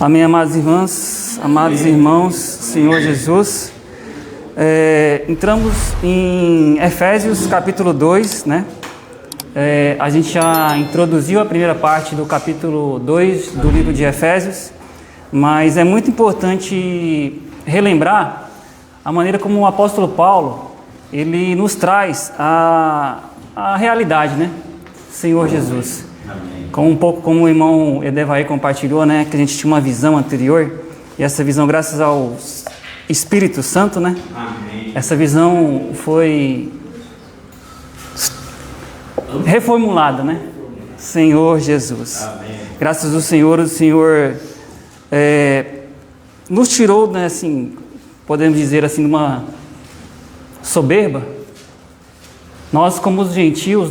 Amém, amadas irmãs, amados irmãos, Senhor Jesus. Entramos em Efésios capítulo 2, né? A gente já introduziu a primeira parte do capítulo 2 do livro de Efésios, mas é muito importante relembrar a maneira como o apóstolo Paulo, ele nos traz a realidade, né? Senhor Jesus. Um pouco como o irmão Edevair compartilhou, né, que a gente tinha uma visão anterior, e essa visão, graças ao Espírito Santo, né, amém, essa visão foi reformulada, né, Senhor Jesus. Amém. Graças ao Senhor, o Senhor nos tirou, né, assim, podemos dizer assim, de uma soberba. Nós, como os gentios,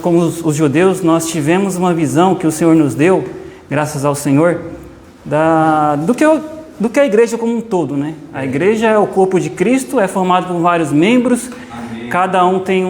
como os judeus, nós tivemos uma visão que o Senhor nos deu, graças ao Senhor, do que a igreja como um todo, né? A igreja é o corpo de Cristo, é formado por vários membros. Amém. Cada um tem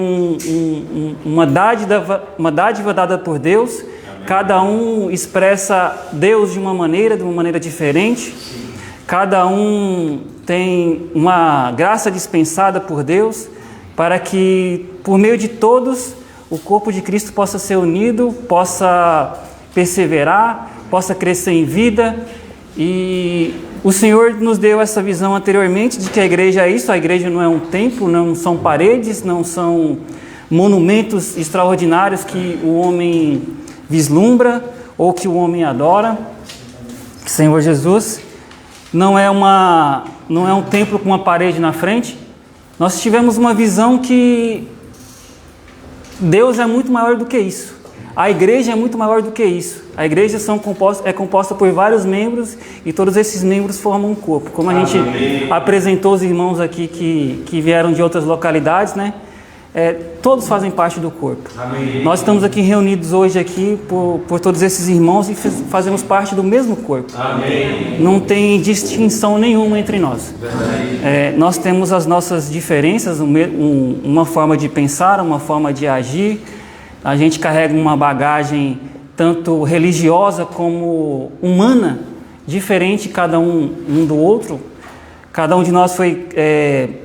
uma dádiva dada por Deus. Amém. Cada um expressa Deus de uma maneira diferente. Sim. Cada um tem uma graça dispensada por Deus, para que, por meio de todos, o corpo de Cristo possa ser unido, possa perseverar, possa crescer em vida. E o Senhor nos deu essa visão anteriormente de que a igreja é isso. A igreja não é um templo, não são paredes, não são monumentos extraordinários que o homem vislumbra ou que o homem adora. Senhor Jesus não é um templo com uma parede na frente. Nós tivemos uma visão que Deus é muito maior do que isso. A igreja é muito maior do que isso. A igreja é composta por vários membros e todos esses membros formam um corpo. Como a gente apresentou os irmãos aqui que vieram de outras localidades, né? Todos fazem parte do corpo. Amém. Nós estamos aqui reunidos hoje aqui por todos esses irmãos e fazemos parte do mesmo corpo. Amém. Não tem distinção nenhuma entre nós. Nós temos as nossas diferenças, uma forma de pensar, uma forma de agir. A gente carrega uma bagagem tanto religiosa como humana, diferente cada um do outro. Cada um de nós foi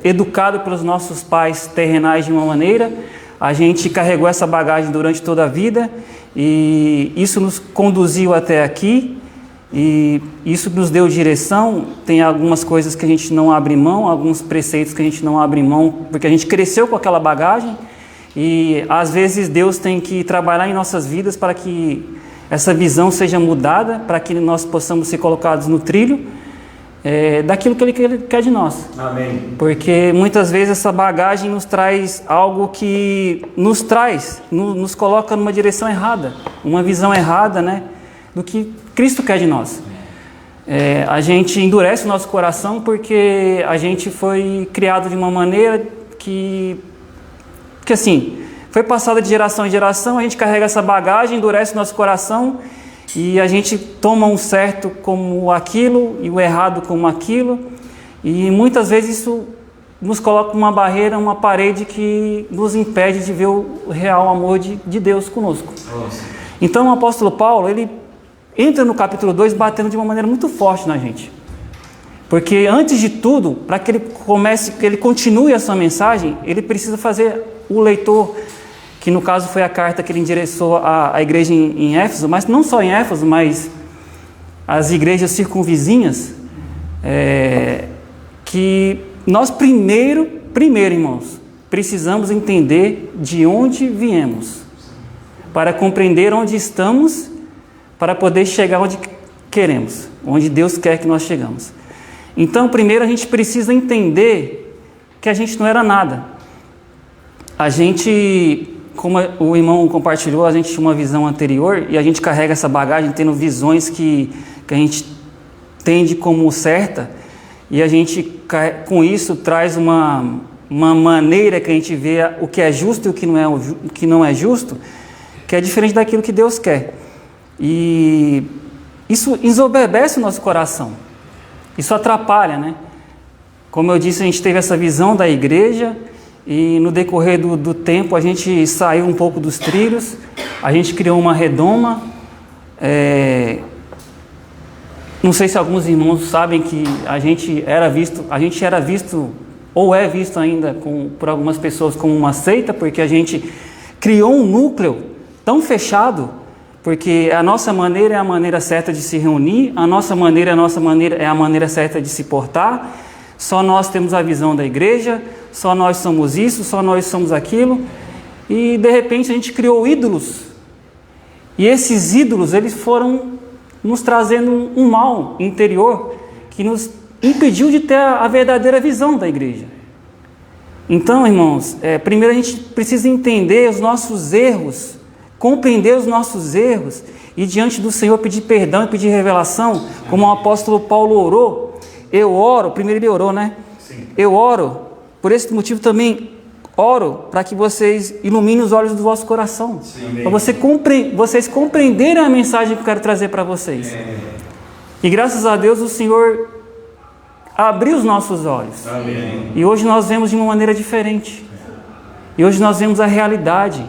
educado pelos nossos pais terrenais de uma maneira. A gente carregou essa bagagem durante toda a vida e isso nos conduziu até aqui e isso nos deu direção. Tem algumas coisas que a gente não abre mão, alguns preceitos que a gente não abre mão, porque a gente cresceu com aquela bagagem e às vezes Deus tem que trabalhar em nossas vidas para que essa visão seja mudada, para que nós possamos ser colocados no trilho daquilo que Ele quer de nós. Amém. Porque muitas vezes essa bagagem nos traz algo que nos coloca numa direção errada, uma visão errada, né, do que Cristo quer de nós. A gente endurece o nosso coração porque a gente foi criado de uma maneira que assim, foi passada de geração em geração. A gente carrega essa bagagem, endurece o nosso coração e a gente toma um certo como aquilo e o errado como aquilo, e muitas vezes isso nos coloca uma barreira, uma parede que nos impede de ver o real amor de Deus conosco. Nossa. Então o apóstolo Paulo, ele entra no capítulo 2 batendo de uma maneira muito forte na gente, porque antes de tudo, para que ele continue a sua mensagem, ele precisa fazer o leitor, que no caso foi a carta que ele endereçou à igreja em Éfeso, mas não só em Éfeso, mas as igrejas circunvizinhas, que nós primeiro, irmãos, precisamos entender de onde viemos, para compreender onde estamos, para poder chegar onde queremos, onde Deus quer que nós chegamos. Então, primeiro a gente precisa entender que a gente não era nada. A gente, como o irmão compartilhou, a gente tinha uma visão anterior e a gente carrega essa bagagem tendo visões que a gente tende como certa, e a gente com isso traz uma maneira que a gente vê o que é justo e o que não é justo, que é diferente daquilo que Deus quer. E isso ensoberbece o nosso coração, isso atrapalha, né? Como eu disse, a gente teve essa visão da igreja. E no decorrer do tempo a gente saiu um pouco dos trilhos, a gente criou uma redoma Não sei se alguns irmãos sabem que a gente era visto ou é visto ainda por algumas pessoas como uma seita, porque a gente criou um núcleo tão fechado, porque a nossa maneira é a maneira certa de se reunir, a nossa maneira é a maneira certa de se portar, só nós temos a visão da igreja, só nós somos isso, só nós somos aquilo, e de repente a gente criou ídolos, e esses ídolos eles foram nos trazendo um mal interior que nos impediu de ter a verdadeira visão da igreja. Então, irmãos, primeiro a gente precisa entender os nossos erros, compreender os nossos erros e diante do Senhor pedir perdão e pedir revelação, como o apóstolo Paulo orou. Eu oro, primeiro ele orou, né? Sim. Eu oro, por esse motivo também oro para que vocês iluminem os olhos do vosso coração, para vocês compreenderem a mensagem que eu quero trazer para vocês. E graças a Deus o Senhor abriu os nossos olhos. Amém. E hoje nós vemos de uma maneira diferente. E hoje nós vemos a realidade.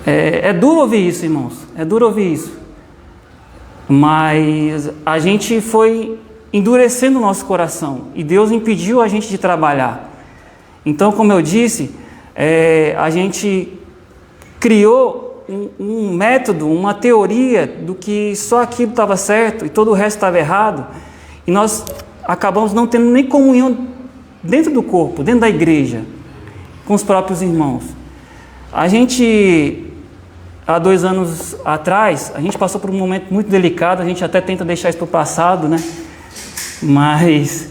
É duro ouvir isso, irmãos. É duro ouvir isso. Mas a gente foi endurecendo o nosso coração. E Deus impediu a gente de trabalhar. Então, como eu disse, a gente criou um método, uma teoria do que só aquilo estava certo e todo o resto estava errado. E nós acabamos não tendo nem comunhão dentro do corpo, dentro da igreja, com os próprios irmãos. A gente, há 2 anos atrás, a gente passou por um momento muito delicado, a gente até tenta deixar isso para o passado, né? Mas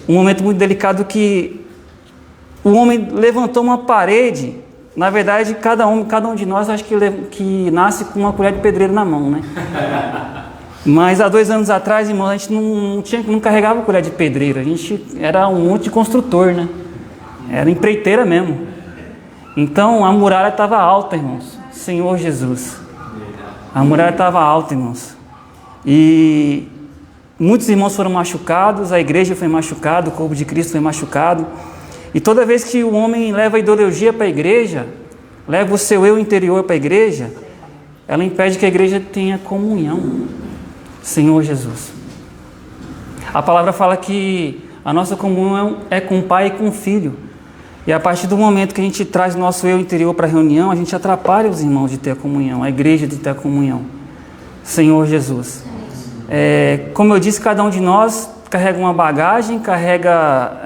um momento muito delicado que o homem levantou uma parede. Na verdade, cada um de nós acho que nasce com uma colher de pedreiro na mão, né? Mas há 2 anos atrás, irmão, a gente não carregava colher de pedreiro, a gente era um monte de construtor, né? Era empreiteira mesmo. Então a muralha estava alta, irmãos. Senhor Jesus. A muralha estava alta, irmãos. E muitos irmãos foram machucados, a igreja foi machucada, o corpo de Cristo foi machucado. E toda vez que o homem leva a ideologia para a igreja, leva o seu eu interior para a igreja, ela impede que a igreja tenha comunhão. Senhor Jesus. A palavra fala que a nossa comunhão é com o Pai e com o Filho. E a partir do momento que a gente traz o nosso eu interior para a reunião, a gente atrapalha os irmãos de ter a comunhão, a igreja de ter a comunhão. Senhor Jesus. Como eu disse, cada um de nós carrega uma bagagem, carrega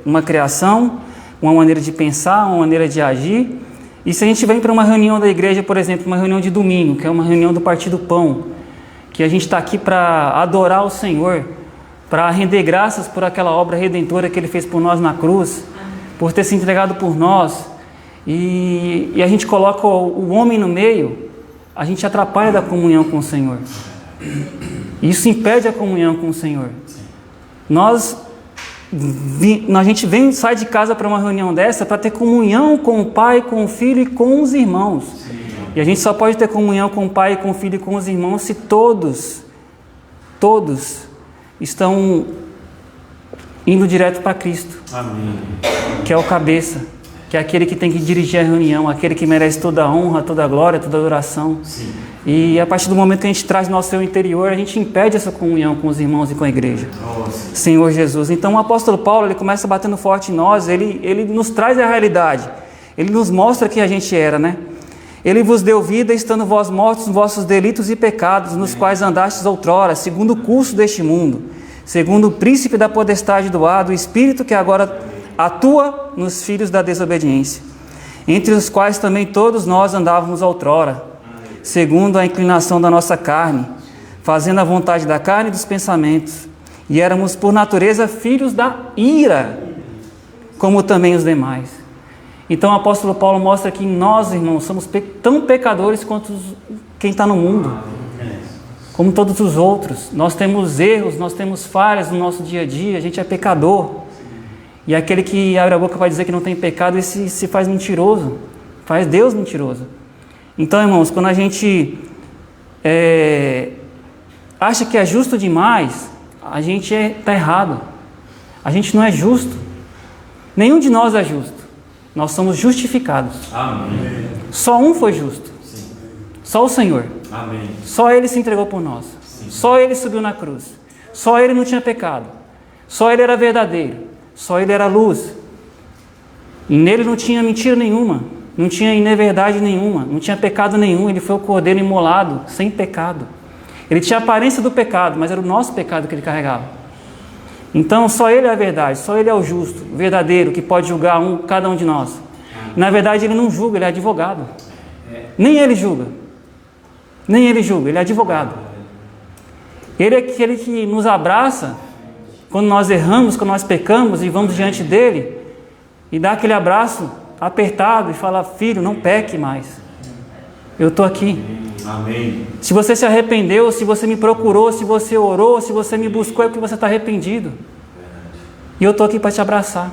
uma criação, uma maneira de pensar, uma maneira de agir. E se a gente vem para uma reunião da igreja, por exemplo, uma reunião de domingo, que é uma reunião do Partido Pão, que a gente está aqui para adorar o Senhor, para render graças por aquela obra redentora que Ele fez por nós na cruz, por ter se entregado por nós, e a gente coloca o homem no meio, a gente atrapalha da comunhão com o Senhor. Isso impede a comunhão com o Senhor. A gente sai de casa para uma reunião dessa para ter comunhão com o Pai, com o Filho e com os irmãos. E a gente só pode ter comunhão com o Pai, com o Filho e com os irmãos se todos estão indo direto para Cristo. Amém. Que é o cabeça, que é aquele que tem que dirigir a reunião, aquele que merece toda a honra, toda a glória, toda a adoração. Sim. E a partir do momento que a gente traz nosso eu interior, a gente impede essa comunhão com os irmãos e com a igreja. Nossa. Senhor Jesus. Então o apóstolo Paulo, ele começa batendo forte em nós, ele nos traz a realidade, ele nos mostra quem a gente era, né? Ele vos deu vida, estando vós mortos nos vossos delitos e pecados, nos quais andastes outrora, segundo o curso deste mundo, segundo o príncipe da potestade do ar, do espírito que agora atua nos filhos da desobediência, entre os quais também todos nós andávamos outrora, segundo a inclinação da nossa carne, fazendo a vontade da carne e dos pensamentos, e éramos por natureza filhos da ira, como também os demais. Então o apóstolo Paulo mostra que nós, irmãos, somos tão pecadores quanto quem está no mundo, como todos os outros. Nós temos erros, nós temos falhas no nosso dia a dia, a gente é pecador. E aquele que abre a boca para dizer que não tem pecado, esse se faz mentiroso, faz Deus mentiroso. Então, irmãos, quando a gente acha que é justo demais, a gente está errado. A gente não é justo. Nenhum de nós é justo. Nós somos justificados. Amém. Só um foi justo. Sim. Só o Senhor. Amém. Só Ele se entregou por nós. Sim. Só Ele subiu na cruz. Só Ele não tinha pecado. Só Ele era verdadeiro. Só Ele era luz. E nele não tinha mentira nenhuma. Não tinha inverdade nenhuma. Não tinha pecado nenhum. Ele foi o cordeiro imolado, sem pecado. Ele tinha a aparência do pecado, mas era o nosso pecado que Ele carregava. Então só Ele é a verdade. Só Ele é o justo, o verdadeiro, que pode julgar cada um de nós. Na verdade Ele não julga, Ele é advogado. Nem Ele julga. Nem Ele julga, Ele é advogado. Ele é aquele que nos abraça quando nós erramos, quando nós pecamos e vamos diante dEle e dá aquele abraço apertado e fala: filho, não peque mais. Eu estou aqui. Amém. Se você se arrependeu, se você me procurou, se você orou, se você me buscou, é porque você está arrependido. E eu estou aqui para te abraçar.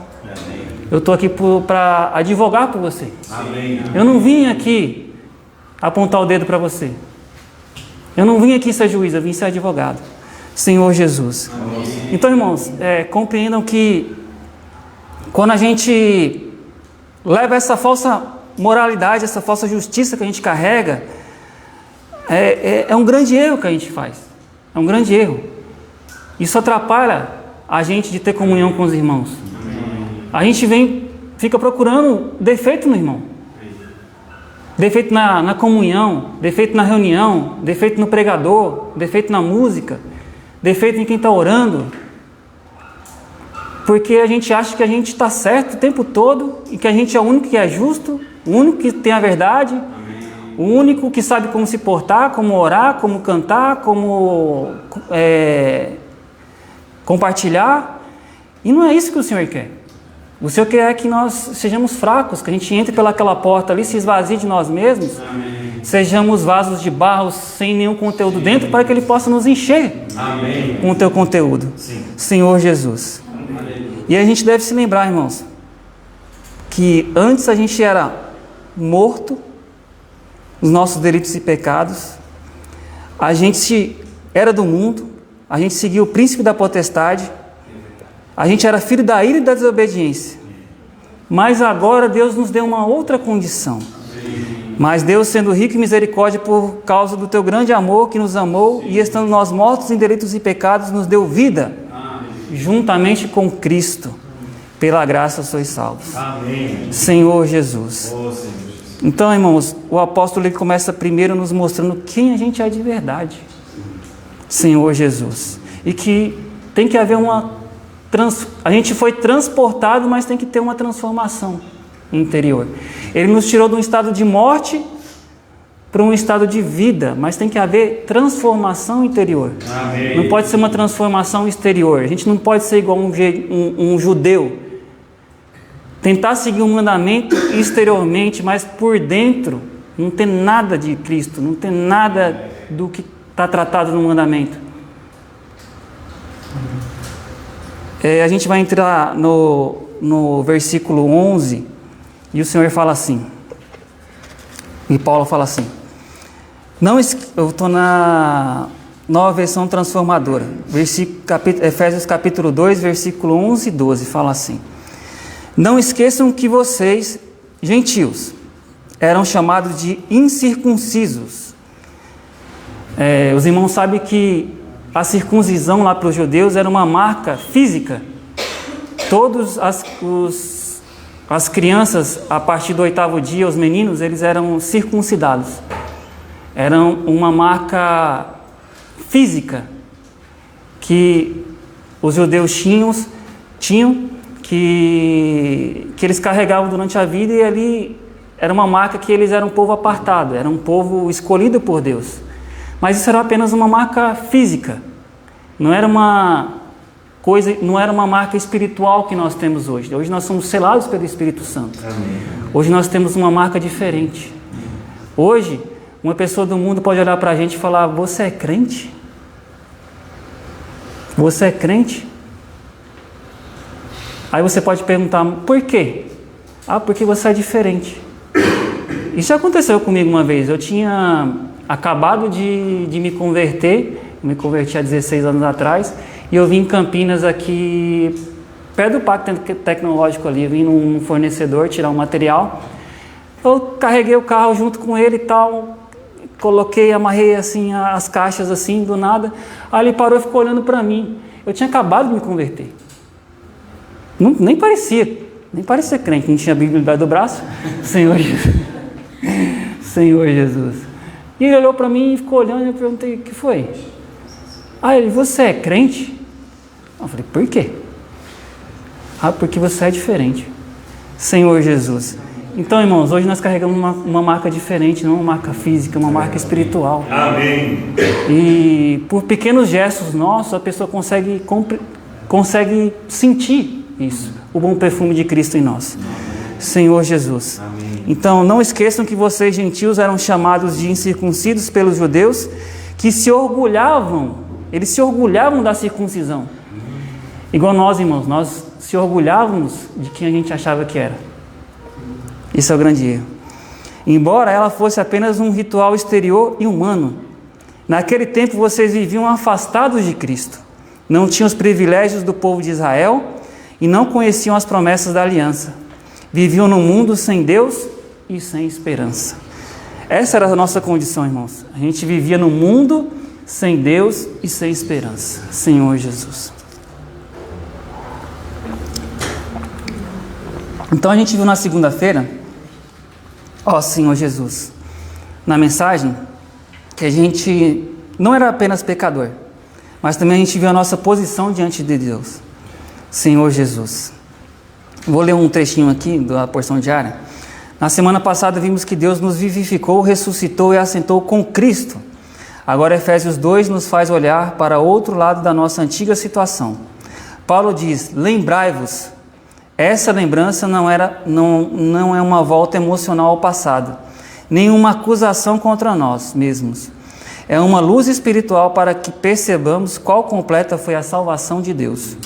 Eu estou aqui para advogar por você. Amém. Eu não vim aqui apontar o dedo para você. Eu não vim aqui ser juiz, eu vim ser advogado. Senhor Jesus. Amém. Então, irmãos, compreendam que quando a gente leva essa falsa moralidade, essa falsa justiça que a gente carrega, é um grande erro que a gente faz. É um grande erro. Isso atrapalha a gente de ter comunhão com os irmãos. A gente fica procurando defeito no irmão. Defeito na comunhão, defeito na reunião, defeito no pregador, defeito na música, defeito em quem está orando. Porque a gente acha que a gente está certo o tempo todo e que a gente é o único que é justo, o único que tem a verdade, o único que sabe como se portar, como orar, como cantar, como compartilhar. E não é isso que o Senhor quer. O Senhor quer que nós sejamos fracos, que a gente entre pelaquela porta ali, se esvazie de nós mesmos, Amém. Sejamos vasos de barro sem nenhum conteúdo dentro, para que Ele possa nos encher Amém. com o Teu conteúdo. Sim. Senhor Jesus. Amém. E a gente deve se lembrar, irmãos, que antes a gente era morto nos nossos delitos e pecados, a gente era do mundo, a gente seguia o príncipe da potestade, a gente era filho da ira e da desobediência. Mas agora Deus nos deu uma outra condição. Mas Deus, sendo rico em misericórdia por causa do teu grande amor que nos amou, e estando nós mortos em delitos e pecados, nos deu vida, juntamente com Cristo. Pela graça sois salvos. Amém. Senhor Jesus. Oh, Senhor Jesus. Então, irmãos, o apóstolo ele começa primeiro nos mostrando quem a gente é de verdade. Senhor Jesus. E que tem que haver a gente foi transportado, mas tem que ter uma transformação interior. Ele nos tirou de um estado de morte para um estado de vida, mas tem que haver transformação interior. Amém. Não pode ser uma transformação exterior. A gente não pode ser igual um judeu. Tentar seguir um mandamento exteriormente, mas por dentro não tem nada de Cristo, não tem nada do que está tratado no mandamento. A gente vai entrar no versículo 11 e o Senhor fala assim, e Paulo fala assim, eu estou na Nova Versão Transformadora, Efésios capítulo 2, versículo 11 e 12, fala assim: não esqueçam que vocês, gentios, eram chamados de incircuncisos. Os irmãos sabem que a circuncisão lá para os judeus era uma marca física. Todas as crianças, a partir do 8º dia, os meninos, eles eram circuncidados. Era uma marca física que os judeus tinham que eles carregavam durante a vida, e ali era uma marca que eles eram um povo apartado, era um povo escolhido por Deus. Mas isso era apenas uma marca física, não era uma marca espiritual que nós temos hoje. Hoje nós somos selados pelo Espírito Santo. Amém. Hoje nós temos uma marca diferente. Hoje, uma pessoa do mundo pode olhar para a gente e falar: você é crente? Você é crente? Aí você pode perguntar: por quê? Porque você é diferente. Isso aconteceu comigo uma vez. Eu tinha acabado de me converter, me converti há 16 anos atrás, e eu vim em Campinas, aqui perto do Parque Tecnológico ali, eu vim num fornecedor tirar um material. Eu carreguei o carro junto com ele e tal, coloquei, amarrei assim as caixas assim, do nada. Aí ele parou e ficou olhando para mim. Eu tinha acabado de me converter. Nem parecia crente, não tinha a Bíblia debaixo do braço. Senhor Jesus. Senhor Jesus. E ele olhou para mim e ficou olhando, e eu perguntei, o que foi? Aí ele, você é crente? Eu falei, por quê? Porque você é diferente. Senhor Jesus. Então, irmãos, hoje nós carregamos uma marca diferente, não uma marca física, uma marca espiritual. Amém. E por pequenos gestos nossos, a pessoa consegue sentir isso, o bom perfume de Cristo em nós. Senhor Jesus. Amém. Então, não esqueçam que vocês, gentios, eram chamados de incircuncisos pelos judeus, que eles se orgulhavam da circuncisão. Igual nós, irmãos, nós se orgulhávamos de quem a gente achava que era. Isso é o grande erro. Embora ela fosse apenas um ritual exterior e humano, naquele tempo vocês viviam afastados de Cristo, não tinham os privilégios do povo de Israel e não conheciam as promessas da aliança. Viviam num mundo sem Deus e sem esperança. Essa era a nossa condição, irmãos. A gente vivia num mundo sem Deus e sem esperança. Senhor Jesus. Então a gente viu na segunda-feira, Senhor Jesus, na mensagem, que a gente não era apenas pecador, mas também a gente viu a nossa posição diante de Deus. Senhor Jesus. Vou ler um trechinho aqui da porção diária. Na semana passada vimos que Deus nos vivificou, ressuscitou e assentou com Cristo. Agora Efésios 2 nos faz olhar para outro lado da nossa antiga situação. Paulo diz, lembrai-vos. Essa lembrança não é uma volta emocional ao passado, nem uma acusação contra nós mesmos. É uma luz espiritual para que percebamos qual completa foi a salvação de Deus.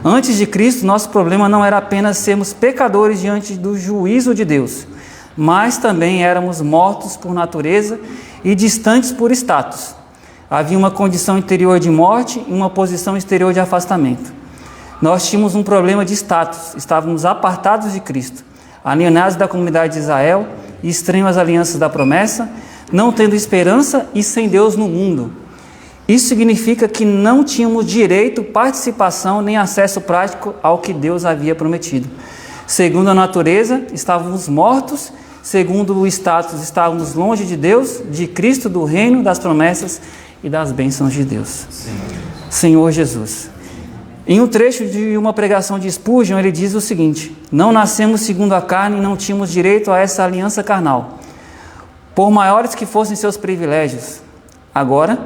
Antes de Cristo, nosso problema não era apenas sermos pecadores diante do juízo de Deus, mas também éramos mortos por natureza e distantes por status. Havia uma condição interior de morte e uma posição exterior de afastamento. Nós tínhamos um problema de status, estávamos apartados de Cristo, alienados da comunidade de Israel e estranhos às alianças da promessa, não tendo esperança e sem Deus no mundo. Isso significa que não tínhamos direito, participação nem acesso prático ao que Deus havia prometido. Segundo a natureza, estávamos mortos, segundo o status, estávamos longe de Deus, de Cristo, do reino, das promessas e das bênçãos de Deus. Senhor Jesus. Em um trecho de uma pregação de Spurgeon, ele diz o seguinte: não nascemos segundo a carne e não tínhamos direito a essa aliança carnal, por maiores que fossem seus privilégios. Agora,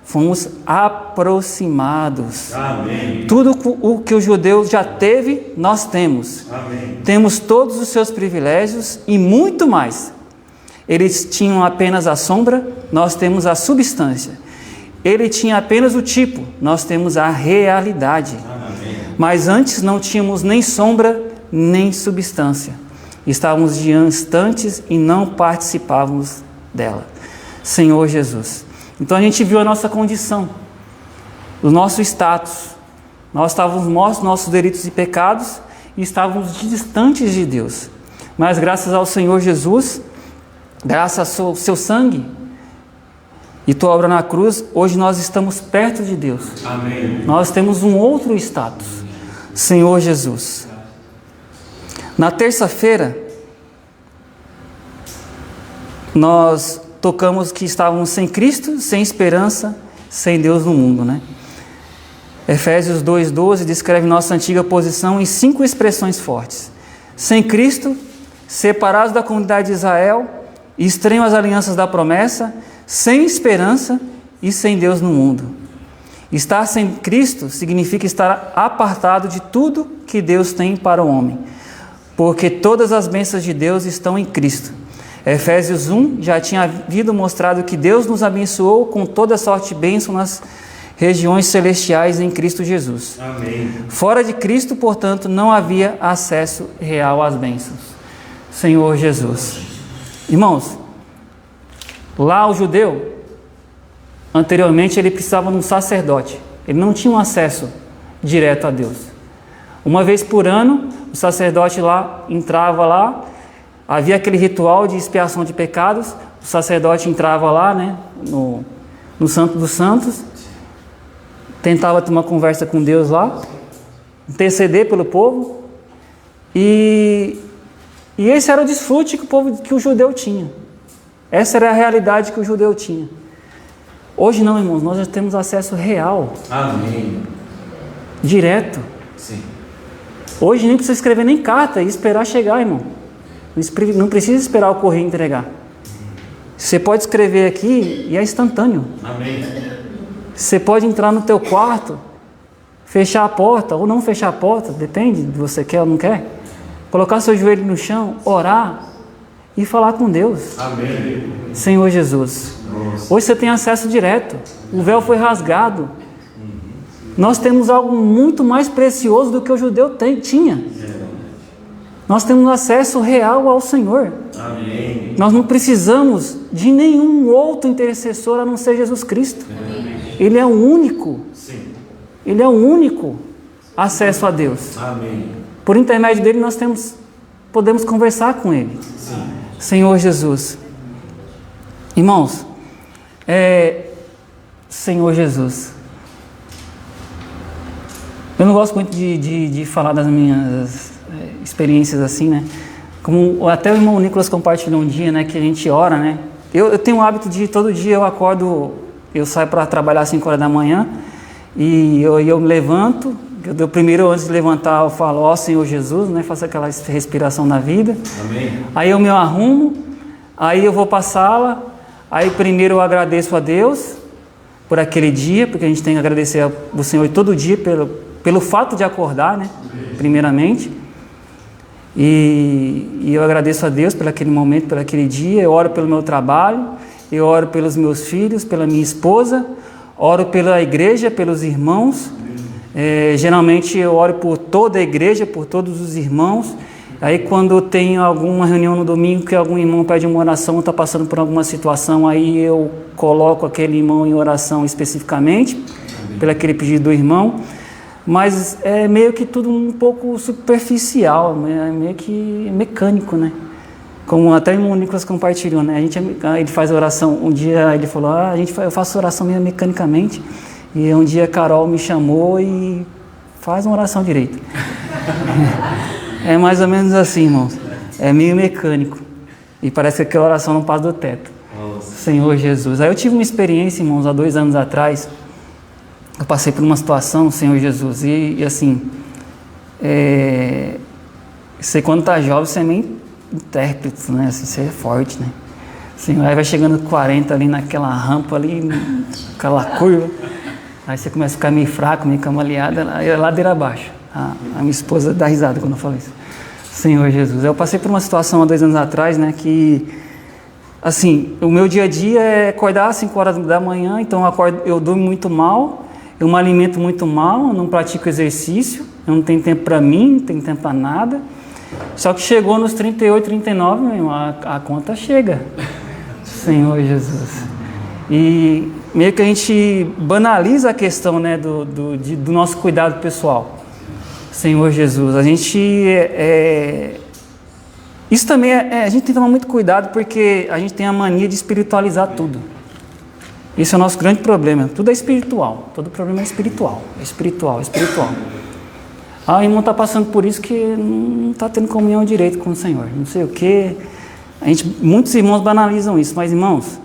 fomos aproximados. Amém. Tudo o que o judeu já teve, nós temos. Amém. Temos todos os seus privilégios e muito mais. Eles tinham apenas a sombra, nós temos a substância. Ele tinha apenas o tipo, nós temos a realidade. Amém. Mas antes não tínhamos nem sombra, nem substância. Estávamos distantes e não participávamos dela. Senhor Jesus. Então a gente viu a nossa condição, o nosso status. Nós estávamos mortos, nossos delitos e pecados, e estávamos distantes de Deus. Mas graças ao Senhor Jesus, graças ao seu sangue e tua obra na cruz, hoje nós estamos perto de Deus. Amém. Nós temos um outro status. Senhor Jesus. Na terça-feira, nós tocamos que estávamos sem Cristo, sem esperança, sem Deus no mundo, né? Efésios 2:12 descreve nossa antiga posição em 5 expressões fortes. Sem Cristo, separados da comunidade de Israel, estranhos às alianças da promessa, sem esperança e sem Deus no mundo. Estar sem Cristo significa estar apartado de tudo que Deus tem para o homem, porque todas as bênçãos de Deus estão em Cristo. Efésios 1 já tinha havido mostrado que Deus nos abençoou com toda sorte de bênção nas regiões celestiais em Cristo Jesus. Amém. Fora de Cristo, portanto, não havia acesso real às bênçãos. Senhor Jesus. Irmãos, lá o judeu, anteriormente ele precisava de um sacerdote. Ele não tinha um acesso direto a Deus. Uma vez por ano, o sacerdote lá entrava lá, havia aquele ritual de expiação de pecados, o sacerdote entrava lá, né, no Santo dos Santos, tentava ter uma conversa com Deus lá, interceder pelo povo, e esse era o desfrute que o judeu tinha. Essa era a realidade que o judeu tinha. Hoje não, irmãos, nós já temos acesso real. Amém. Direto. Sim. Hoje nem precisa escrever nem carta e esperar chegar, irmão. Não precisa esperar o correio entregar. Você pode escrever aqui e é instantâneo. Amém. Você pode entrar no teu quarto, fechar a porta ou não fechar a porta, depende de você quer ou não quer. Colocar seu joelho no chão, orar e falar com Deus. Amém. Senhor Jesus. Nossa. Hoje você tem acesso direto. O véu foi rasgado. Nós temos algo muito mais precioso do que o judeu tinha. Nós temos acesso real ao Senhor. Amém. Nós não precisamos de nenhum outro intercessor a não ser Jesus Cristo. Amém. Ele é o único. Sim. Ele é o único acesso a Deus. Amém. Por intermédio dele nós podemos conversar com Ele. Sim. Senhor Jesus. Irmãos, Senhor Jesus. Eu não gosto muito de falar das minhas experiências assim, né? Como até o irmão Nicolas compartilhou um dia, né? Que a gente ora, né? Eu tenho o hábito de todo dia eu acordo, eu saio para trabalhar às 5 horas da manhã e eu me levanto. Eu primeiro, antes de levantar, eu falo, ó Senhor Jesus, né? Faço aquela respiração na vida. Amém. Aí eu me arrumo, aí eu vou para a sala, aí primeiro eu agradeço a Deus por aquele dia, porque a gente tem que agradecer ao Senhor todo dia pelo fato de acordar, né? Primeiramente. E eu agradeço a Deus por aquele momento, por aquele dia. Eu oro pelo meu trabalho, eu oro pelos meus filhos, pela minha esposa, oro pela igreja, pelos irmãos. Geralmente eu oro por toda a igreja, por todos os irmãos. Aí quando eu tenho alguma reunião no domingo que algum irmão pede uma oração, está passando por alguma situação, aí eu coloco aquele irmão em oração especificamente, pelo aquele pedido do irmão. Mas é meio que tudo um pouco superficial, é meio que mecânico, né? Como até o irmão Nicolas compartilhou, né? Ele faz oração, um dia ele falou, eu faço oração meio mecanicamente, e um dia a Carol me chamou e faz uma oração direito. É mais ou menos assim, irmãos, é meio mecânico, e parece que aquela oração não passa do teto. Nossa. Senhor Jesus. Aí eu tive uma experiência, irmãos, há 2 anos atrás. Eu passei por uma situação, Senhor Jesus, e assim, você quando está jovem, você é meio intérprete, né? Assim, você é forte, né? Assim, aí vai chegando 40 ali naquela rampa ali, aquela curva, aí você começa a ficar meio fraco, meio camaleado, aí é ladeira abaixo. A minha esposa dá risada quando eu falo isso. Senhor Jesus, eu passei por uma situação há 2 anos atrás, né, que, assim, o meu dia a dia é acordar às 5 horas da manhã, então eu durmo muito mal, eu me alimento muito mal, eu não pratico exercício, eu não tenho tempo para mim, não tenho tempo para nada. Só que chegou nos 38, 39, meu irmão, a conta chega. Senhor Jesus. E meio que a gente banaliza a questão, né, do nosso cuidado pessoal. Senhor Jesus, a gente... Isso também a gente tem que tomar muito cuidado porque a gente tem a mania de espiritualizar tudo. Esse é o nosso grande problema. Tudo é espiritual. Todo problema é espiritual. É espiritual, é espiritual. O irmão está passando por isso que não está tendo comunhão direito com o Senhor. Não sei o quê. Muitos irmãos banalizam isso. Mas, irmãos,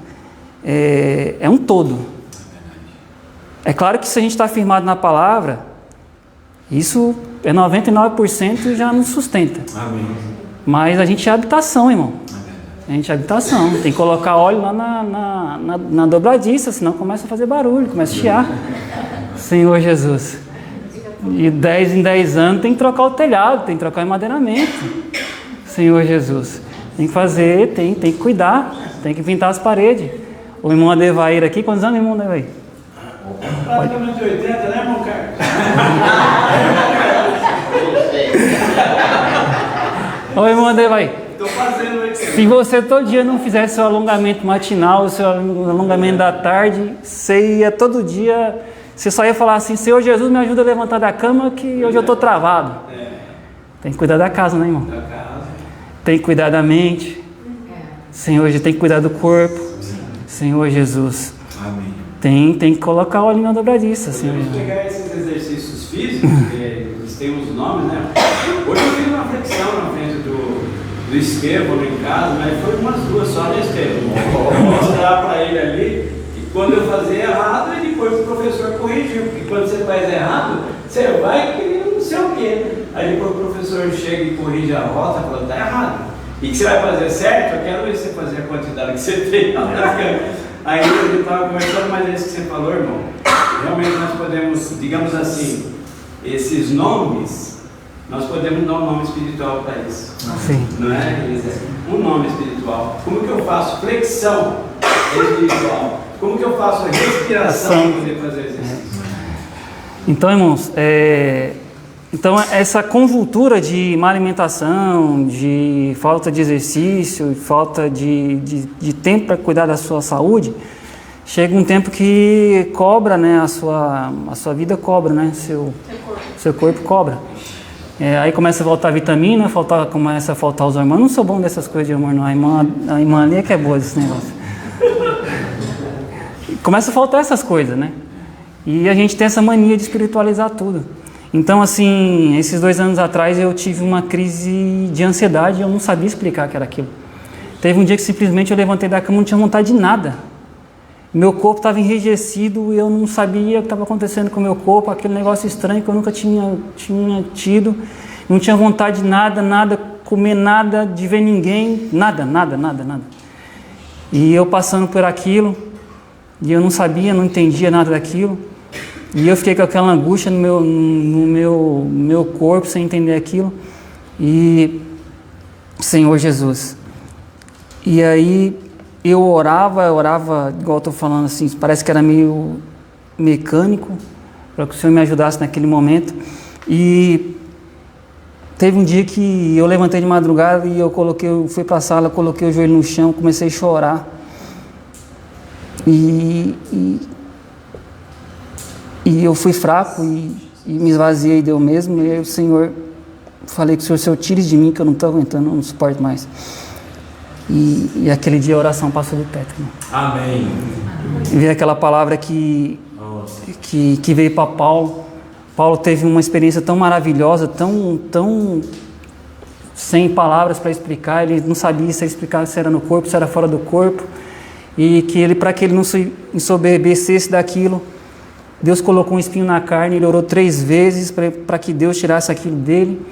é um todo. É claro que se a gente está firmado na palavra, isso é 99% e já nos sustenta. Amém. Mas a gente é habitação, irmão. A gente é habitação, tem que colocar óleo lá na dobradiça, senão começa a fazer barulho, começa a chiar. Senhor Jesus. E 10 em 10 anos tem que trocar o telhado, tem que trocar o enmadeiramento. Senhor Jesus. Tem que fazer, tem que cuidar, tem que pintar as paredes. O irmão Adevair aqui, quantos anos, irmão Adevair? Praticamente 80, né, irmão Carlos? Ô, irmão Adevair. Estou fazendo aqui. Se você todo dia não fizesse seu alongamento matinal, seu alongamento da tarde, você ia todo dia, você só ia falar assim, Senhor Jesus, me ajuda a levantar da cama que hoje eu estou travado. Tem que cuidar da casa, né, irmão? Da casa. Tem que cuidar da mente. Senhor, a gente tem que cuidar do corpo. Senhor Jesus. Amém. Tem que colocar o óleo na dobradiça, Senhor. Podemos pegar esses exercícios físicos, que eles têm uns nomes, né? Hoje eu fiz uma flexão na frente do Estevão em casa, mas foi umas 2 só, né, Estevão? Vou mostrar para ele ali, e quando eu fazia errado, e depois o professor corrigiu, porque quando você faz errado, você vai querer não sei o quê. Aí depois o professor chega e corrige a rota, falando, tá errado. E que você vai fazer certo, eu quero ver você fazer a quantidade que você tem. Aí a gente estava conversando, mas é isso que você falou, irmão. Realmente nós podemos, digamos assim, esses nomes, nós podemos dar um nome espiritual para isso. Sim. Não é, Elisa? Um nome espiritual. Como que eu faço flexão espiritual? Como que eu faço respiração para poder fazer exercício? Então, irmãos, então essa conjuntura de má alimentação, de falta de exercício, falta de tempo para cuidar da sua saúde, chega um tempo que cobra, né, a sua vida cobra, né, seu corpo cobra. Aí começa a faltar vitamina, começa a faltar os hormônios. Não sou bom dessas coisas de hormônio, não. A irmã ali é que é boa desse negócio. Começa a faltar essas coisas, né? E a gente tem essa mania de espiritualizar tudo. Então, assim, esses 2 anos atrás eu tive uma crise de ansiedade e eu não sabia explicar o que era aquilo. Teve um dia que simplesmente eu levantei da cama e não tinha vontade de nada. Meu corpo estava enrijecido e eu não sabia o que estava acontecendo com o meu corpo, aquele negócio estranho que eu nunca tinha tido. Não tinha vontade de nada, comer nada, de ver ninguém, nada. E eu passando por aquilo, e eu não sabia, não entendia nada daquilo. E eu fiquei com aquela angústia no meu corpo, sem entender aquilo. E, Senhor Jesus. E aí eu orava, igual eu estou falando assim, parece que era meio mecânico, para que o Senhor me ajudasse naquele momento. E teve um dia que eu levantei de madrugada e eu fui para a sala, coloquei o joelho no chão, comecei a chorar. E eu fui fraco e me esvaziei de eu mesmo. E aí o Senhor, falei com o Senhor tire de mim que eu não estou aguentando, não suporto mais. E aquele dia a oração passou do teto. Amém. E veio aquela palavra que veio para Paulo. Paulo teve uma experiência tão maravilhosa, tão sem palavras para explicar. Ele não sabia se explicar se era no corpo, se era fora do corpo. E que para que ele não se ensoberbecesse daquilo, Deus colocou um espinho na carne. Ele orou 3 vezes para que Deus tirasse aquilo dele.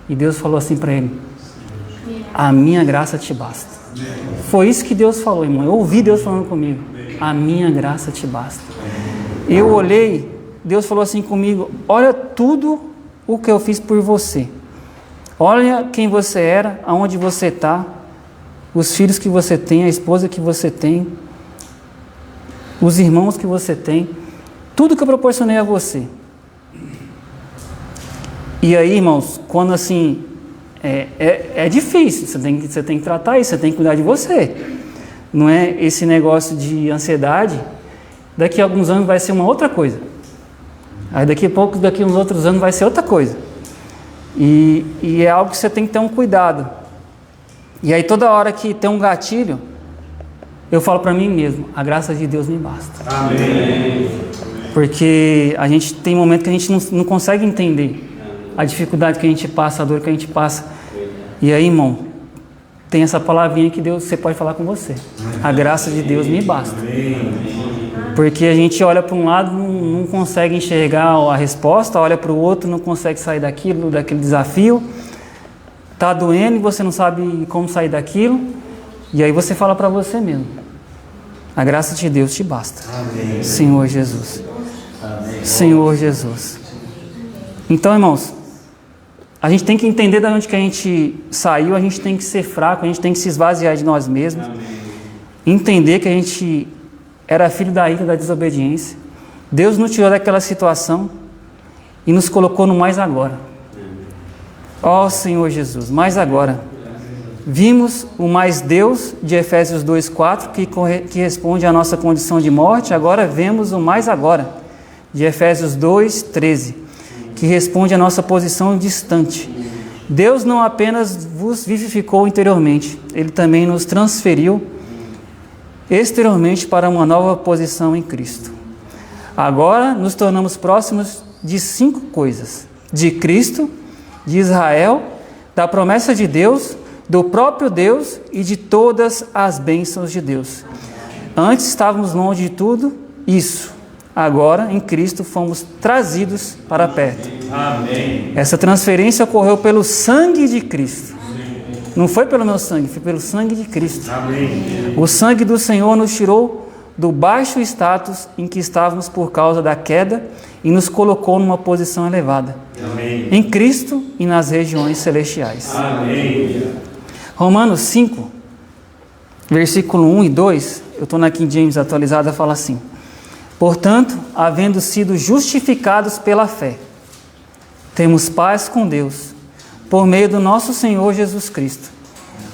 E Deus falou assim para ele: a minha graça te basta. Foi isso que Deus falou, irmão. Eu ouvi Deus falando comigo: a minha graça te basta. Eu olhei, Deus falou assim comigo: olha tudo o que eu fiz por você. Olha quem você era, aonde você está, os filhos que você tem, a esposa que você tem, os irmãos que você tem, tudo que eu proporcionei a você. E aí, irmãos, quando assim, é difícil, você tem que tratar isso, você tem que cuidar de você. Não é esse negócio de ansiedade, daqui a alguns anos vai ser uma outra coisa. Aí daqui a uns outros anos vai ser outra coisa. E é algo que você tem que ter um cuidado. E aí toda hora que tem um gatilho, eu falo para mim mesmo: a graça de Deus me basta. Amém. Porque a gente tem momento que a gente não consegue entender a dificuldade que a gente passa, a dor que a gente passa. E aí, irmão, tem essa palavrinha que você pode falar com você: a graça de Deus me basta. Porque a gente olha para um lado, não consegue enxergar a resposta, olha para o outro, não consegue sair daquele desafio. Está doendo e você não sabe como sair daquilo. E aí você fala para você mesmo: a graça de Deus te basta. Amém. Senhor Jesus. Amém. Senhor Jesus. Então, irmãos, a gente tem que entender de onde que a gente saiu, a gente tem que ser fraco, a gente tem que se esvaziar de nós mesmos. Amém. Entender que a gente era filho da ira, da desobediência. Deus nos tirou daquela situação e nos colocou no mais agora. Ó Senhor Jesus, mais agora. Vimos o mais Deus de Efésios 2,4 que responde à nossa condição de morte. Agora vemos o mais agora de Efésios 2,13 que responde à nossa posição distante, Deus não apenas vos vivificou interiormente, Ele também nos transferiu exteriormente para uma nova posição em Cristo. Agora nos tornamos próximos de 5 coisas: de Cristo, de Israel, da promessa de Deus, do próprio Deus e de todas as bênçãos de Deus. Antes estávamos longe de tudo isso. Agora, em Cristo, fomos trazidos para perto. Amém. Essa transferência ocorreu pelo sangue de Cristo. Não foi pelo meu sangue, foi pelo sangue de Cristo. Amém. O sangue do Senhor nos tirou do baixo status em que estávamos por causa da queda e nos colocou numa posição elevada. Amém. Em Cristo e nas regiões celestiais. Amém. Romanos 5, versículo 1 e 2, eu estou na King James atualizada, fala assim: portanto, havendo sido justificados pela fé, temos paz com Deus, por meio do nosso Senhor Jesus Cristo,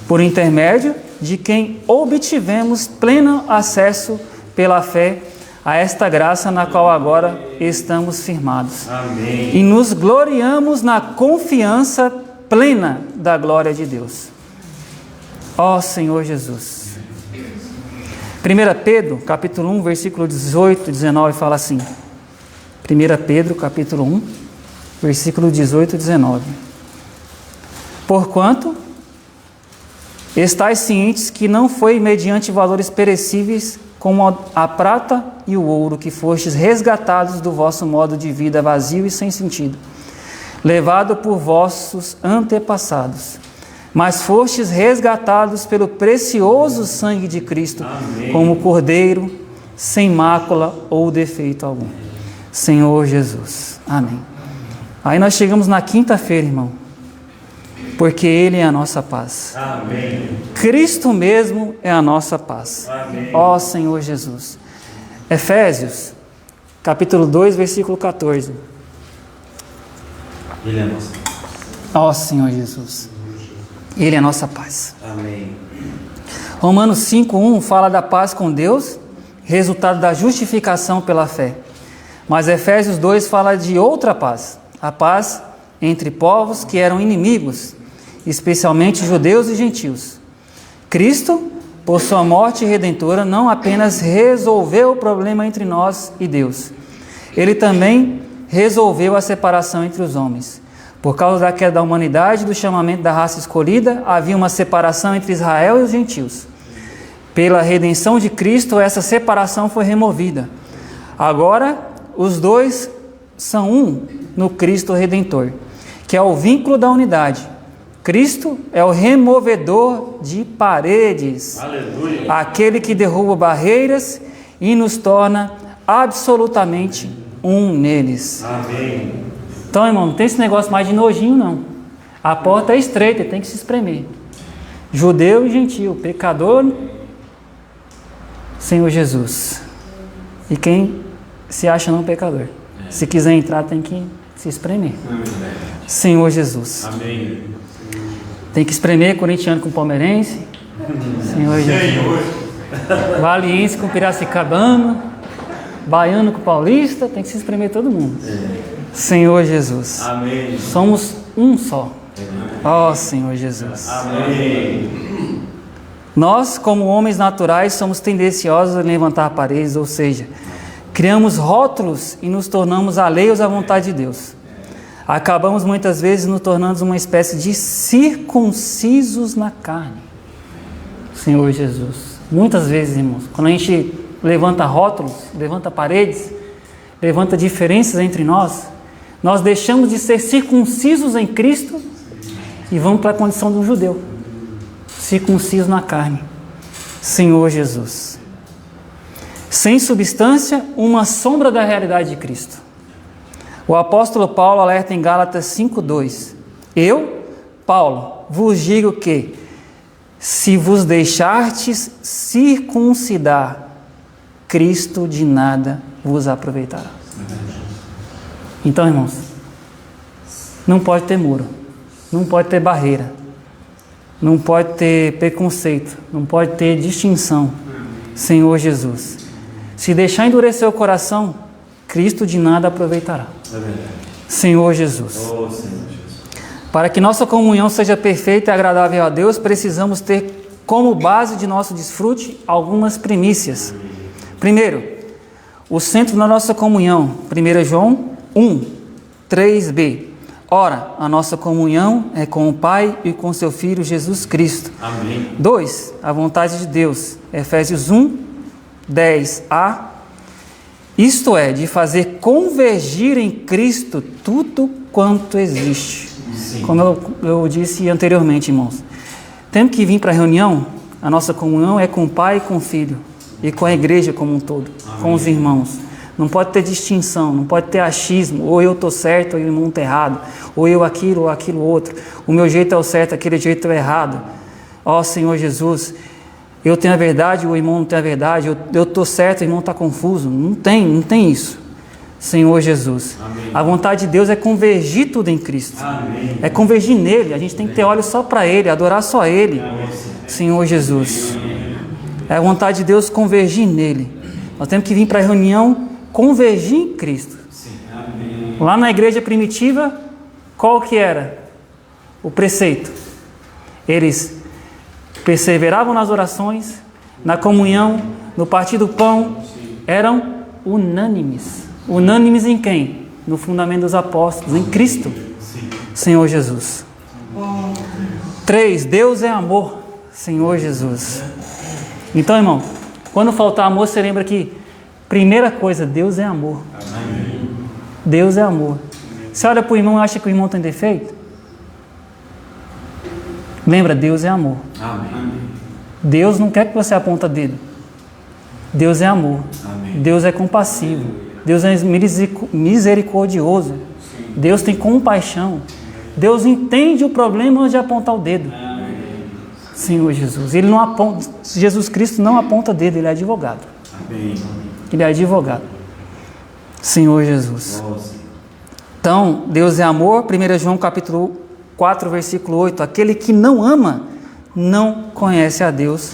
por intermédio de quem obtivemos pleno acesso pela fé a esta graça na qual agora estamos firmados. Amém. E nos gloriamos na confiança plena da glória de Deus. Ó Senhor Jesus. 1 Pedro, capítulo 1, versículo 18 e 19, fala assim. 1 Pedro, capítulo 1, versículo 18 e 19. Porquanto estais cientes que não foi mediante valores perecíveis como a prata e o ouro que fostes resgatados do vosso modo de vida vazio e sem sentido, levado por vossos antepassados, mas fostes resgatados pelo precioso sangue de Cristo, Amém. como cordeiro, sem mácula ou defeito algum. Senhor Jesus. Amém. Aí nós chegamos na quinta-feira, irmão, porque Ele é a nossa paz. Amém. Cristo mesmo é a nossa paz. Amém. Ó Senhor Jesus. Efésios, capítulo 2, versículo 14. Ele é nosso. Ó Senhor Jesus. Ele é a nossa paz. Amém. Romanos 5:1 fala da paz com Deus, resultado da justificação pela fé. Mas Efésios 2 fala de outra paz, a paz entre povos que eram inimigos, especialmente judeus e gentios. Cristo, por sua morte redentora, não apenas resolveu o problema entre nós e Deus, Ele também resolveu a separação entre os homens. Por causa da queda da humanidade e do chamamento da raça escolhida, havia uma separação entre Israel e os gentios. Pela redenção de Cristo, essa separação foi removida. Agora, os dois são um no Cristo Redentor, que é o vínculo da unidade. Cristo é o removedor de paredes, Aleluia. aquele que derruba barreiras e nos torna absolutamente um neles. Amém. Então, irmão, não tem esse negócio mais de nojinho, não. A porta é estreita, tem que se espremer. Judeu e gentio, pecador, Senhor Jesus. E quem se acha não pecador. Se quiser entrar, tem que se espremer. Senhor Jesus. Amém. Tem que espremer corintiano com palmeirense. Senhor Jesus. Valiense com piracicabano. Baiano com paulista. Tem que se espremer todo mundo. Senhor Jesus. Amém. Somos um só. Ó Senhor Jesus. Amém. Nós, como homens naturais, somos tendenciosos a levantar paredes, ou seja, criamos rótulos e nos tornamos alheios à vontade de Deus. Acabamos muitas vezes nos tornando uma espécie de circuncisos na carne. Senhor Jesus. Muitas vezes, irmãos, quando a gente levanta rótulos, levanta paredes, levanta diferenças entre nós, nós deixamos de ser circuncisos em Cristo e vamos para a condição de um judeu, circunciso na carne. Senhor Jesus. Sem substância, uma sombra da realidade de Cristo. O apóstolo Paulo alerta em Gálatas 5:2. Eu, Paulo, vos digo que, se vos deixardes circuncidar, Cristo de nada vos aproveitará. Então, irmãos, não pode ter muro, não pode ter barreira, não pode ter preconceito, não pode ter distinção. Senhor Jesus. Se deixar endurecer o coração, Cristo de nada aproveitará. É verdade. Senhor Jesus. Oh, Senhor Jesus. Para que nossa comunhão seja perfeita e agradável a Deus, precisamos ter como base de nosso desfrute algumas primícias. Primeiro, o centro da nossa comunhão, 1 João 1, 3b. Ora, a nossa comunhão é com o Pai e com seu Filho Jesus Cristo. Amém. 2. A vontade de Deus, Efésios 1, 10a. Isto é, de fazer convergir em Cristo tudo quanto existe. Sim. Como eu disse anteriormente, irmãos, temos que vir para a reunião, a nossa comunhão é com o Pai e com o Filho, e com a igreja como um todo, com os irmãos. Não pode ter distinção, não pode ter achismo, ou eu estou certo, ou o irmão está errado, ou eu aquilo, ou aquilo outro, o meu jeito é o certo, aquele jeito é o errado. Ó Senhor Jesus, eu tenho a verdade, o irmão não tem a verdade, eu estou certo, o irmão está confuso. Não tem isso, Senhor Jesus. Amém. A vontade de Deus é convergir tudo em Cristo. Amém. É convergir nele, a gente tem que ter olhos só para ele, adorar só ele, Senhor Jesus. É a vontade de Deus convergir nele. Nós temos que vir para a reunião convergir em Cristo. Amém. Lá na igreja primitiva, qual que era o preceito? Eles perseveravam nas orações, na comunhão, no partir do pão, eram unânimes. Unânimes em quem? No fundamento dos apóstolos, em Cristo, Senhor Jesus. 3. Deus é amor, Senhor Jesus. Então, irmão, quando faltar amor, você lembra que primeira coisa, Deus é amor. Amém. Deus é amor. Você olha para o irmão e acha que o irmão tem defeito? Lembra, Deus é amor. Amém. Deus não quer que você aponte dedo. Deus é amor. Amém. Deus é compassivo. Deus é misericordioso. Deus tem compaixão. Deus entende o problema antes de apontar o dedo. Senhor Jesus. Ele não aponta, Jesus Cristo não aponta dedo, ele é advogado. Amém. Ele é advogado. Senhor Jesus. Nossa. Então, Deus é amor. 1 João capítulo 4, versículo 8. Aquele que não ama, não conhece a Deus,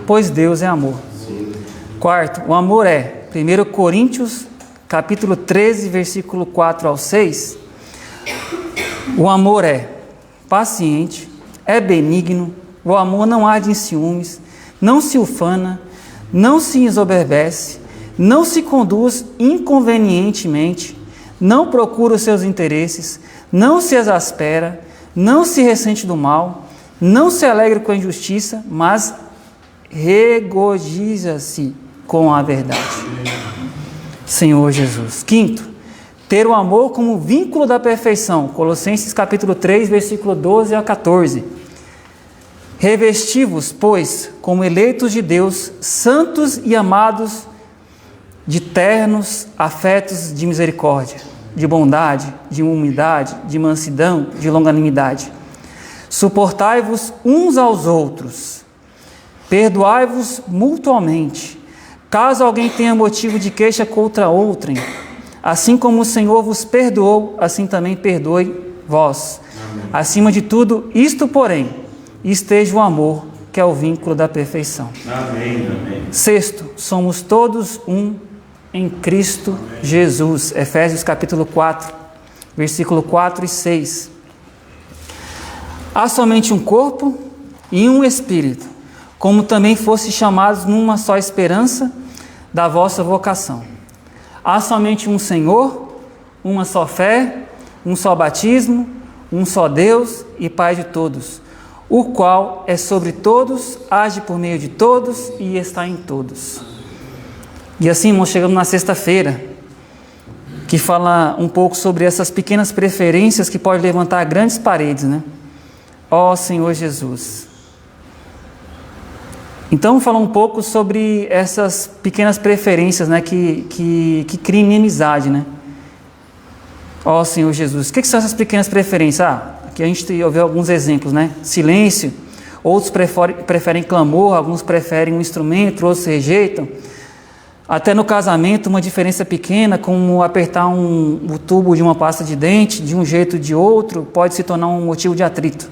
pois Deus é amor. Quarto, o amor é 1 Coríntios capítulo 13, versículo 4 ao 6. O amor é paciente, é benigno, o amor não arde em ciúmes, não se ufana, não se ensoberbece, não se conduz inconvenientemente, não procura os seus interesses, não se exaspera, não se ressente do mal, não se alegra com a injustiça, mas regozija-se com a verdade. Senhor Jesus. Quinto, ter o amor como vínculo da perfeição. Colossenses capítulo 3, versículo 12 a 14. Revesti-vos, pois, como eleitos de Deus, santos e amados, de ternos afetos de misericórdia, de bondade, de humildade, de mansidão, de longanimidade. Suportai-vos uns aos outros, perdoai-vos mutuamente, caso alguém tenha motivo de queixa contra outrem, assim como o Senhor vos perdoou, assim também perdoe vós. Amém. Acima de tudo, isto porém, esteja o amor, que é o vínculo da perfeição. Amém. Amém. Sexto, somos todos um em Cristo Jesus. Efésios capítulo 4, versículo 4 e 6. Há somente um corpo e um espírito, como também fosse chamados numa só esperança da vossa vocação. Há somente um Senhor, uma só fé, um só batismo, um só Deus e Pai de todos, o qual é sobre todos, age por meio de todos e está em todos. E assim, irmãos, chegamos na sexta-feira, que fala um pouco sobre essas pequenas preferências que podem levantar grandes paredes, né? Ó Senhor Jesus. Então, falar um pouco sobre essas pequenas preferências, né, que criam inimizade, né? Ó Senhor Jesus. O que são essas pequenas preferências? Aqui a gente ouviu alguns exemplos, né? Silêncio, outros preferem clamor, alguns preferem um instrumento, outros rejeitam. Até no casamento, uma diferença pequena, como apertar o tubo de uma pasta de dente de um jeito ou de outro, pode se tornar um motivo de atrito.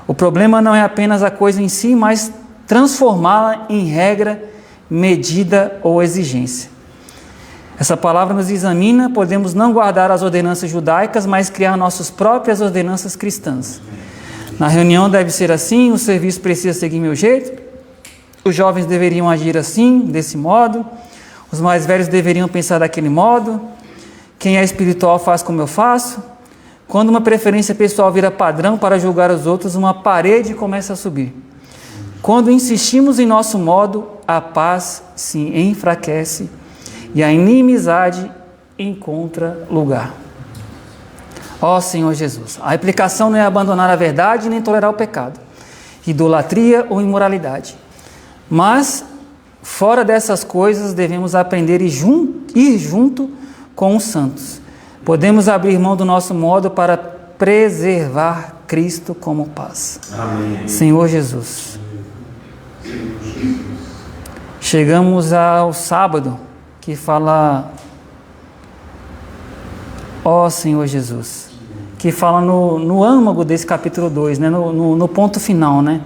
O problema não é apenas a coisa em si, mas transformá-la em regra, medida ou exigência. Essa palavra nos examina, podemos não guardar as ordenanças judaicas, mas criar nossas próprias ordenanças cristãs. Na reunião deve ser assim, o serviço precisa seguir meu jeito, os jovens deveriam agir assim, desse modo, os mais velhos deveriam pensar daquele modo, quem é espiritual faz como eu faço. Quando uma preferência pessoal vira padrão para julgar os outros, uma parede começa a subir. Quando insistimos em nosso modo, a paz se enfraquece e a inimizade encontra lugar. Ó Senhor Jesus, a implicação não é abandonar a verdade nem tolerar o pecado, idolatria ou imoralidade. Mas, fora dessas coisas, devemos aprender a ir junto com os santos. Podemos abrir mão do nosso modo para preservar Cristo como paz. Amém. Senhor Jesus. Chegamos ao sábado, que fala, ó Senhor Jesus, que fala no âmago desse capítulo 2, né? no ponto final, né?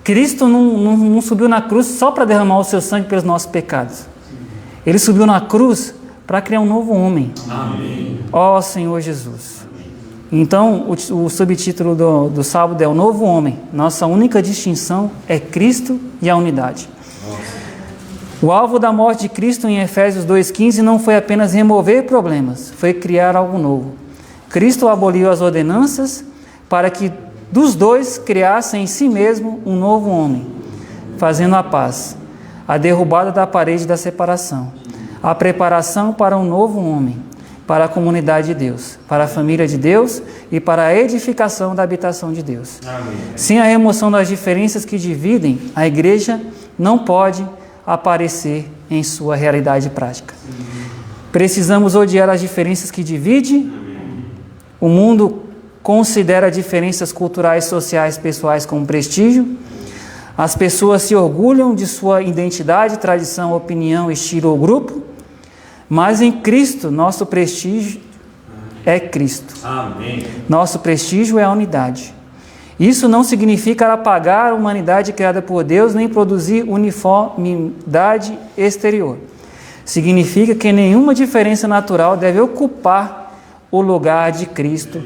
Cristo não subiu na cruz só para derramar o seu sangue pelos nossos pecados. Ele subiu na cruz para criar um novo homem. Amém. Ó Senhor Jesus. Então, o subtítulo do sábado é o novo homem. Nossa única distinção é Cristo e a unidade. O alvo da morte de Cristo em Efésios 2,15 não foi apenas remover problemas, foi criar algo novo. Cristo aboliu as ordenanças para que dos dois criassem em si mesmo um novo homem, fazendo a paz, a derrubada da parede da separação, a preparação para um novo homem, para a comunidade de Deus, para a família de Deus e para a edificação da habitação de Deus. Amém. Sem a remoção das diferenças que dividem, a igreja não pode aparecer em sua realidade prática. Precisamos odiar as diferenças que dividem. O mundo considera diferenças culturais, sociais, pessoais como prestígio. As pessoas se orgulham de sua identidade, tradição, opinião, estilo ou grupo. Mas em Cristo, nosso prestígio é Cristo. Amém. Nosso prestígio é a unidade. Isso não significa apagar a humanidade criada por Deus, nem produzir uniformidade exterior. Significa que nenhuma diferença natural deve ocupar o lugar de Cristo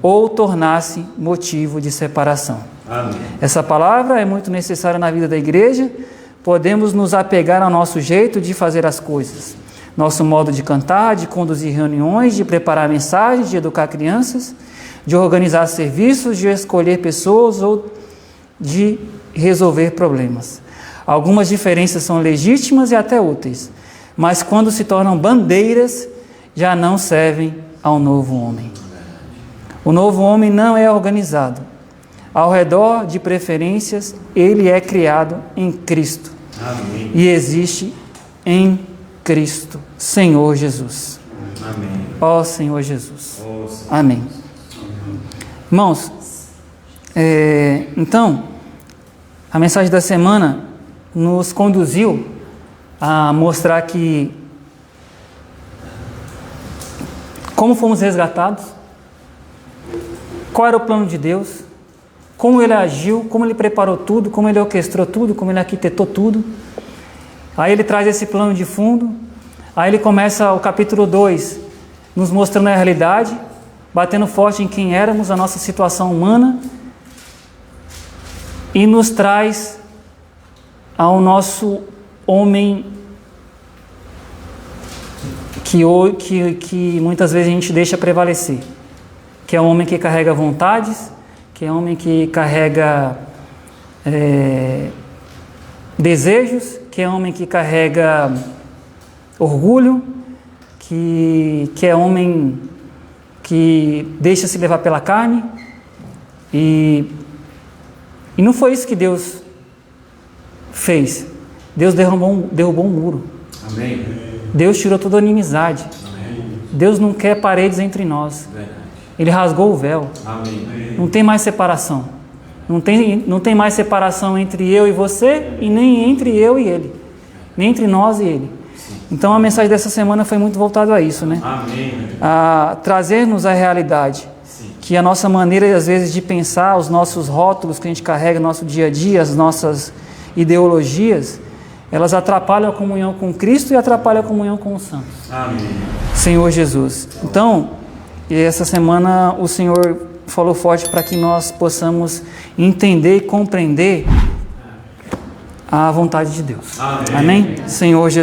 ou tornar-se motivo de separação. Amém. Essa palavra é muito necessária na vida da igreja. Podemos nos apegar ao nosso jeito de fazer as coisas, nosso modo de cantar, de conduzir reuniões, de preparar mensagens, de educar crianças, de organizar serviços, de escolher pessoas ou de resolver problemas. Algumas diferenças são legítimas e até úteis, mas quando se tornam bandeiras, já não servem ao novo homem. O novo homem não é organizado. Ao redor de preferências, ele é criado em Cristo. Amém. E existe em Cristo, Senhor Jesus. Amém. Ó Senhor Jesus. Ó Senhor. Amém. Irmãos, então, a mensagem da semana nos conduziu a mostrar que como fomos resgatados, qual era o plano de Deus, como Ele agiu, como Ele preparou tudo, como Ele orquestrou tudo, como Ele arquitetou tudo. Aí Ele traz esse plano de fundo, aí Ele começa o capítulo 2, nos mostrando a realidade, batendo forte em quem éramos, a nossa situação humana, e nos traz ao nosso homem que muitas vezes a gente deixa prevalecer, que é o homem que carrega vontades, que é o homem que carrega desejos, que é o homem que carrega orgulho, que é homem que deixa se levar pela carne, e não foi isso que Deus fez. Deus derrubou um muro. Amém. Deus tirou toda a inimizade. Amém. Deus não quer paredes entre nós. Verdade. Ele rasgou o véu. Amém. Não tem mais separação. Não tem mais separação entre eu e você, e nem entre eu e ele, nem entre nós e ele. Então a mensagem dessa semana foi muito voltada a isso, né? Amém. A trazer-nos a realidade, que a nossa maneira às vezes de pensar, os nossos rótulos que a gente carrega no nosso dia a dia, as nossas ideologias, elas atrapalham a comunhão com Cristo e atrapalham a comunhão com os santos. Amém. Senhor Jesus. Então, essa semana o Senhor falou forte para que nós possamos entender e compreender a vontade de Deus. Amém. Amém? Senhor Jesus.